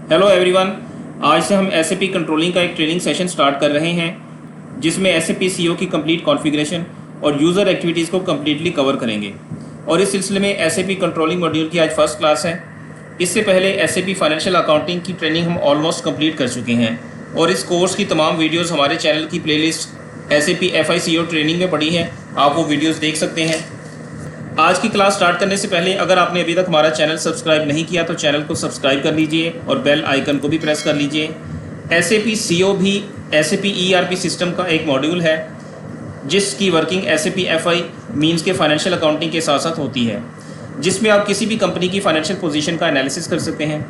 Hello everyone. आज से हम एसएपी कंट्रोलिंग का एक ट्रेनिंग सेशन स्टार्ट कर रहे हैं जिसमें एसएपी सीओ की कंप्लीट कॉन्फ़िगरेशन और यूज़र एक्टिविटीज़ को कम्प्लीटली कवर करेंगे। और इस सिलसिले में एसएपी कंट्रोलिंग मॉड्यूल की आज फर्स्ट क्लास है। इससे पहले एसएपी फाइनेंशियल अकाउंटिंग की ट्रेनिंग हम ऑलमोस्ट कंप्लीट कर चुके हैं और इस कोर्स की तमाम वीडियोज़ हमारे चैनल की प्लेलिस्ट एसएपी एफआईसीओ ट्रेनिंग में पड़ी हैं। आप वो वीडियोज़ देख सकते हैं। आज की क्लास स्टार्ट करने से पहले अगर आपने अभी तक हमारा चैनल सब्सक्राइब नहीं किया तो चैनल को सब्सक्राइब कर लीजिए और बेल आइकन को भी प्रेस कर लीजिए। एसएपी सीओ भी एसएपी ईआरपी सिस्टम का एक मॉड्यूल है जिसकी वर्किंग एसएपी एफआई मीन्स के फाइनेंशियल अकाउंटिंग के साथ साथ होती है, जिसमें आप किसी भी कंपनी की फाइनेंशियल पोजीशन का एनालिसिस कर सकते हैं।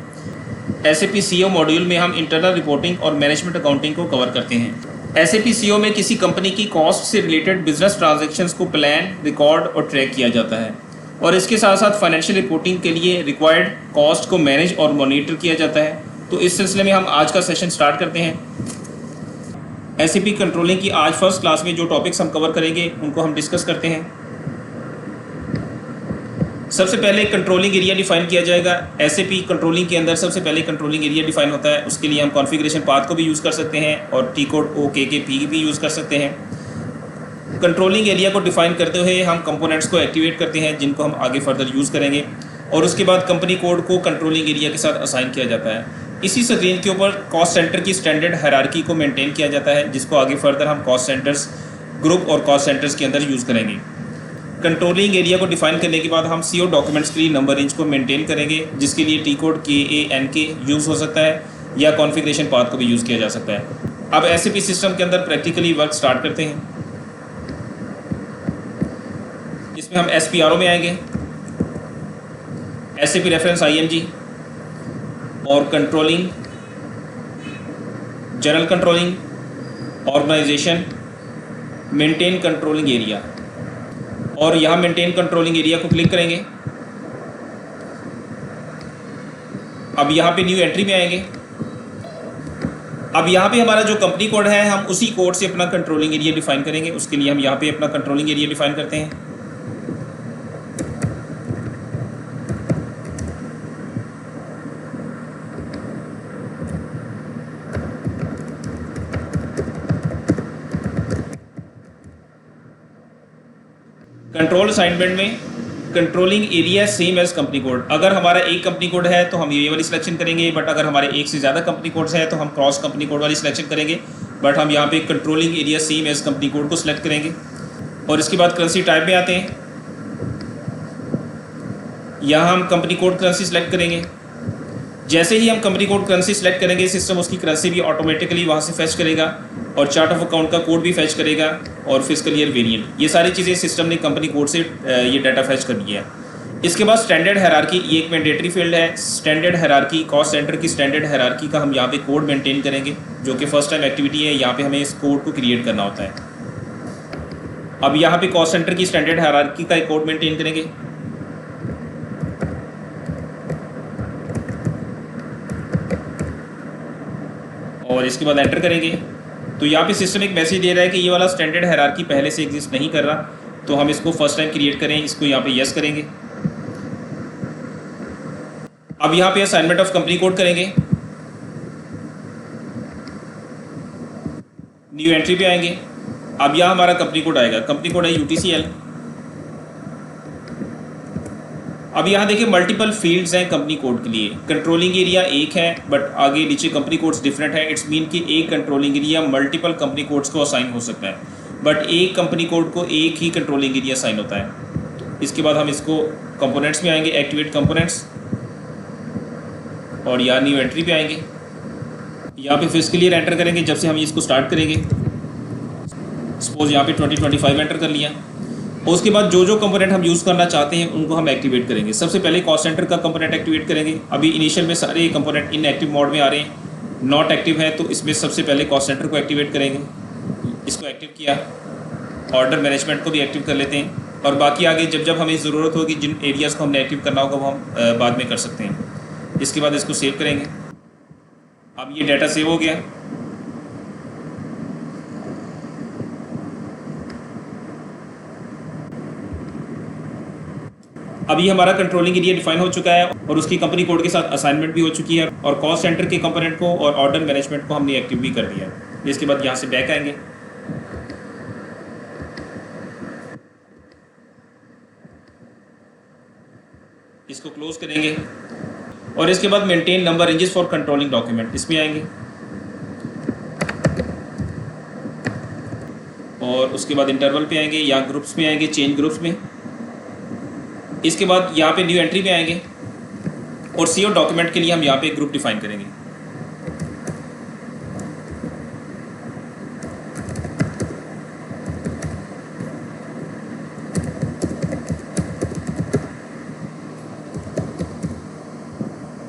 एसएपी सीओ मॉड्यूल में हम इंटरनल रिपोर्टिंग और मैनेजमेंट अकाउंटिंग को कवर करते हैं। एसएपी सीओ में किसी कंपनी की कॉस्ट से रिलेटेड बिजनेस ट्रांजैक्शंस को प्लान, रिकॉर्ड और ट्रैक किया जाता है और इसके साथ साथ फाइनेंशियल रिपोर्टिंग के लिए रिक्वायर्ड कॉस्ट को मैनेज और मॉनिटर किया जाता है। तो इस सिलसिले में हम आज का सेशन स्टार्ट करते हैं। एसएपी कंट्रोलिंग की आज फर्स्ट क्लास में जो टॉपिक्स हम कवर करेंगे उनको हम डिस्कस करते हैं। सबसे पहले कंट्रोलिंग एरिया डिफाइन किया जाएगा। एसएपी कंट्रोलिंग के अंदर सबसे पहले कंट्रोलिंग एरिया डिफाइन होता है। उसके लिए हम कॉन्फ़िगरेशन पाथ को भी यूज़ कर सकते हैं और टी कोड OKKP भी यूज़ कर सकते हैं। कंट्रोलिंग एरिया को डिफाइन करते हुए हम कंपोनेंट्स को एक्टिवेट करते हैं जिनको हम आगे फर्दर यूज़ करेंगे और उसके बाद कंपनी कोड को कंट्रोलिंग एरिया के साथ असाइन किया जाता है। इसी स्क्रीन के ऊपर कॉस्ट सेंटर की स्टैंडर्ड हायरार्की को मेंटेन किया जाता है जिसको आगे फर्दर हम कॉस्ट सेंटर्स ग्रुप और कॉस्ट सेंटर्स के अंदर यूज़ करेंगे। कंट्रोलिंग एरिया को डिफाइन करने के बाद हम सीओ डॉक्यूमेंट्स के लिए नंबर रेंज को मेंटेन करेंगे जिसके लिए टी कोड KANK यूज़ हो सकता है या कॉन्फ़िगरेशन पाथ को भी यूज़ किया जा सकता है। अब एसएपी सिस्टम के अंदर प्रैक्टिकली वर्क स्टार्ट करते हैं। इसमें हम SPRO में आएंगे, एसएपी रेफरेंस IMG और controlling, general controlling, organization, maintain controlling area और यहाँ मेंटेन कंट्रोलिंग एरिया को क्लिक करेंगे। अब यहाँ पे न्यू एंट्री में आएंगे। अब यहाँ पे हमारा जो कंपनी कोड है हम उसी कोड से अपना कंट्रोलिंग एरिया डिफाइन करेंगे। उसके लिए हम यहाँ पे अपना कंट्रोलिंग एरिया डिफाइन करते हैं। कंट्रोल असाइनमेंट में controlling area same as company code. अगर हमारा एक कंपनी कोड है तो हम ये वाली सिलेक्शन करेंगे, बट अगर हमारे एक से ज़्यादा कंपनी कोड्स हैं तो हम क्रॉस कंपनी कोड वाली सिलेक्शन करेंगे। बट हम यहाँ पे controlling area same as company code को सिलेक्ट करेंगे और इसके बाद करेंसी टाइप में आते हैं। यहाँ हम कंपनी कोड करेंसी सेलेक्ट करेंगे। जैसे ही हम कंपनी कोड करेंसी सेलेक्ट करेंगे सिस्टम उसकी करेंसी भी ऑटोमेटिकली वहाँ से फेच करेगा और चार्ट ऑफ अकाउंट का कोड भी फेच करेगा और फिस्कल ईयर वेरिएंट। ये सारी चीज़ें सिस्टम ने कंपनी कोड से ये डाटा फेच कर दिया है। इसके बाद स्टैंडर्ड हायरार्की, ये एक मैंडेटरी फील्ड है। स्टैंडर्ड हायरार्की, कॉस्ट सेंटर की स्टैंडर्ड हायरार्की का हम यहाँ पे कोड मेंटेन करेंगे जो कि फर्स्ट टाइम एक्टिविटी है। यहाँ पे हमें इस कोड को क्रिएट करना होता है। अब यहाँ पे कॉस्ट सेंटर की स्टैंडर्ड हायरार्की का एक कोड मेंटेन करेंगे। और इसके बाद एंटर करेंगे तो यहाँ पे सिस्टम एक मैसेज दे रहा है कि ये वाला स्टैंडर्ड हायरार्की पहले से एग्जिस्ट नहीं कर रहा, तो हम इसको फर्स्ट टाइम क्रिएट करें। इसको यहाँ पे यस करेंगे। अब यहाँ पे असाइनमेंट ऑफ कंपनी कोड करेंगे। न्यू एंट्री पे आएंगे। अब यहाँ हमारा कंपनी कोड आएगा। कंपनी कोड है UTCL। अब यहाँ देखिए मल्टीपल फील्ड्स हैं कंपनी कोड के लिए। कंट्रोलिंग एरिया एक है बट आगे नीचे कंपनी कोड्स डिफरेंट है। इट्स मीन कि एक controlling area multiple company codes को असाइन हो सकता है, बट एक कंपनी कोड को एक ही कंट्रोलिंग एरिया असाइन होता है। तो इसके बाद हम इसको कंपोनेंट्स में आएंगे, एक्टिवेट कंपोनेंट्स, और यहाँ न्यू एंट्री पे आएंगे। यहाँ पे फिस्कल ईयर एंटर करेंगे जब से हम इसको स्टार्ट करेंगे। सपोज यहाँ पे 2025 एंटर कर लिया। उसके बाद जो जो कंपोनेंट हम यूज़ करना चाहते हैं उनको हम एक्टिवेट करेंगे। सबसे पहले कॉस्ट सेंटर का कंपोनेंट एक्टिवेट करेंगे। अभी इनिशियल में सारे कंपोनेंट इनएक्टिव मोड में आ रहे हैं, नॉट एक्टिव है, तो इसमें सबसे पहले कॉस्ट सेंटर को एक्टिवेट करेंगे। इसको एक्टिव किया। ऑर्डर मैनेजमेंट को भी एक्टिव कर लेते हैं और बाकी आगे जब जब हमें ज़रूरत होगी जिन एरियाज़ को हमने एक्टिव करना होगा वो हम बाद में कर सकते हैं। इसके बाद इसको सेव करेंगे। अब ये डाटा सेव हो गया। अभी हमारा कंट्रोलिंग एरिया डिफाइन हो चुका है और उसकी कंपनी कोड के साथ असाइनमेंट भी हो चुकी है और कॉस्ट सेंटर के कंपोनेंट को और ऑर्डर मैनेजमेंट को हमने एक्टिव भी कर दिया है। इसके बाद यहाँ से बैक आएंगे, इसको क्लोज करेंगे और इसके बाद maintain number ranges for controlling document, इसमें आएंगे और उसके बाद इंटरवल पे आएंगे या ग्रुप्स में आएंगे, चेंज ग्रुप्स में। इसके बाद यहाँ पे न्यू एंट्री पे आएंगे और सीओ डॉक्यूमेंट के लिए हम यहाँ पे एक ग्रुप डिफाइन करेंगे।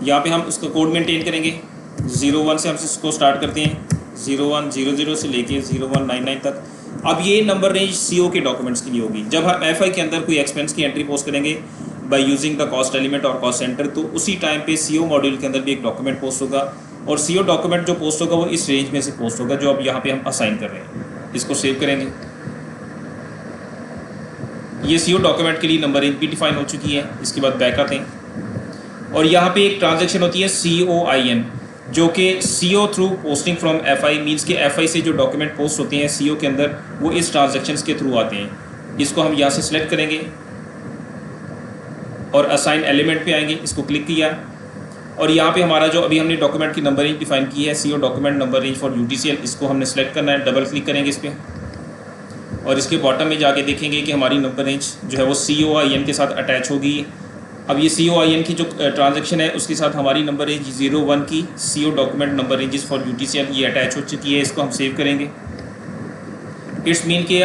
यहाँ पे हम उसका कोड मेंटेन करेंगे। 01 से हम इसको स्टार्ट करते हैं, 0100 से लेके 0199 तक। अब ये नंबर रेंज सीओ के डॉक्यूमेंट्स के लिए होगी। जब हम एफआई के अंदर कोई एक्सपेंस की एंट्री पोस्ट करेंगे by using the cost element और कॉस्ट सेंटर, तो उसी टाइम पे सीओ मॉड्यूल के अंदर भी एक डॉक्यूमेंट पोस्ट होगा और सीओ डॉक्यूमेंट जो पोस्ट होगा वो इस रेंज में से पोस्ट होगा जो अब यहाँ पे हम असाइन कर रहे हैं। इसको सेव करेंगे। ये सीओ डॉक्यूमेंट के लिए नंबर रेंज भी डिफाइन हो चुकी है। इसके बाद बैक आते हैं और यहाँ पे एक ट्रांजैक्शन होती है COIN, जो कि CO through posting from FI means के FI से जो डॉक्यूमेंट पोस्ट होते हैं CO के अंदर वो इस ट्रांजैक्शंस के थ्रू आते हैं। इसको हम यहाँ से सिलेक्ट करेंगे और असाइन एलिमेंट पे आएंगे, इसको क्लिक किया और यहाँ पे हमारा जो अभी हमने डॉक्यूमेंट की नंबर रेंज डिफाइन की है CO document number range for UTCL, इसको हमने सेलेक्ट करना है। डबल क्लिक करेंगे इस पर और इसके बॉटम में जाके देखेंगे कि हमारी नंबर रेंज जो है वो COIN के साथ अटैच होगी। अब ये COIN की जो ट्रांजैक्शन है उसके साथ हमारी नंबर रेंज 01 की CO document number ranges for UTCL ये अटैच हो चुकी है। इसको हम सेव करेंगे। इट्स मीन कि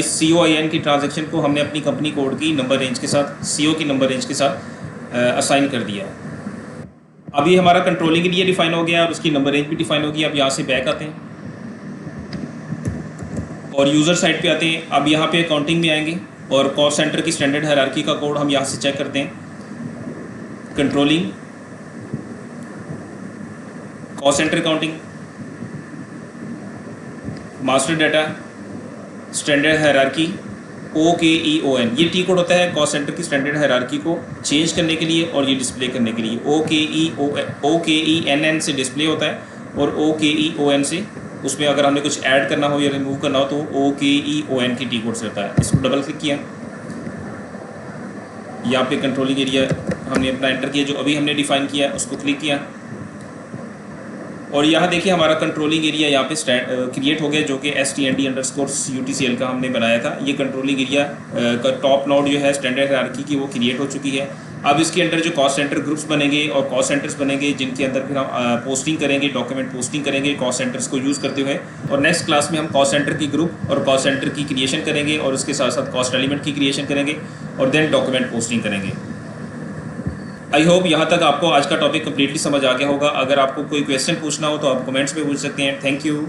इस COIN की ट्रांजैक्शन को हमने अपनी कंपनी कोड की नंबर रेंज के साथ CO की नंबर रेंज के साथ असाइन कर दिया है। अब ये हमारा कंट्रोलिंग एरिया डिफाइन हो गया और उसकी नंबर रेंज भी डिफाइन होगी। अब यहाँ से बैक आते हैं और यूज़र साइड पे आते हैं। अब यहाँ पे अकाउंटिंग में आएंगे और कॉस्ट सेंटर की स्टैंडर्ड हायरार्की का कोड हम यहाँ से चेक करते हैं। Controlling, cost centre accounting, master data, standard hierarchy, OKEON। ये टी कोड होता है कॉस्ट सेंटर की स्टैंडर्ड हायरार्की को चेंज करने के लिए और ये डिस्प्ले करने के लिए। OKENN से डिस्प्ले होता है और OKEON से उसमें अगर हमने कुछ ऐड करना हो या रिमूव करना हो तो OKEON की टी कोड से होता है। इसको डबल क्लिक किया, यहाँ पे कंट्रोलिंग एरिया हमने अपना एंटर किया जो अभी हमने डिफाइन किया, उसको क्लिक किया और यहाँ देखिए हमारा कंट्रोलिंग एरिया यहाँ पे क्रिएट हो गया जो कि STND_UTCL का हमने बनाया था। ये कंट्रोलिंग एरिया का टॉप नोड जो है स्टैंडर्ड हायरार्की की वो क्रिएट हो चुकी है। अब इसके अंदर जो कॉस्ट सेंटर ग्रुप्स बनेंगे और कॉस्ट सेंटर्स बनेंगे जिनके अंदर फिर हम पोस्टिंग करेंगे, डॉक्यूमेंट पोस्टिंग करेंगे कॉस्ट सेंटर्स को यूज़ करते हुए। और नेक्स्ट क्लास में हम कॉस्ट सेंटर की ग्रुप और कॉस्ट सेंटर की क्रिएशन करेंगे और उसके साथ साथ कॉस्ट एलिमेंट की क्रिएशन करेंगे और देन डॉक्यूमेंट पोस्टिंग करेंगे। आई होप यहाँ तक आपको आज का टॉपिक कम्प्लीटली समझ आ गया होगा। अगर आपको कोई क्वेश्चन पूछना हो तो आप कमेंट्स में पूछ सकते हैं। Thank you.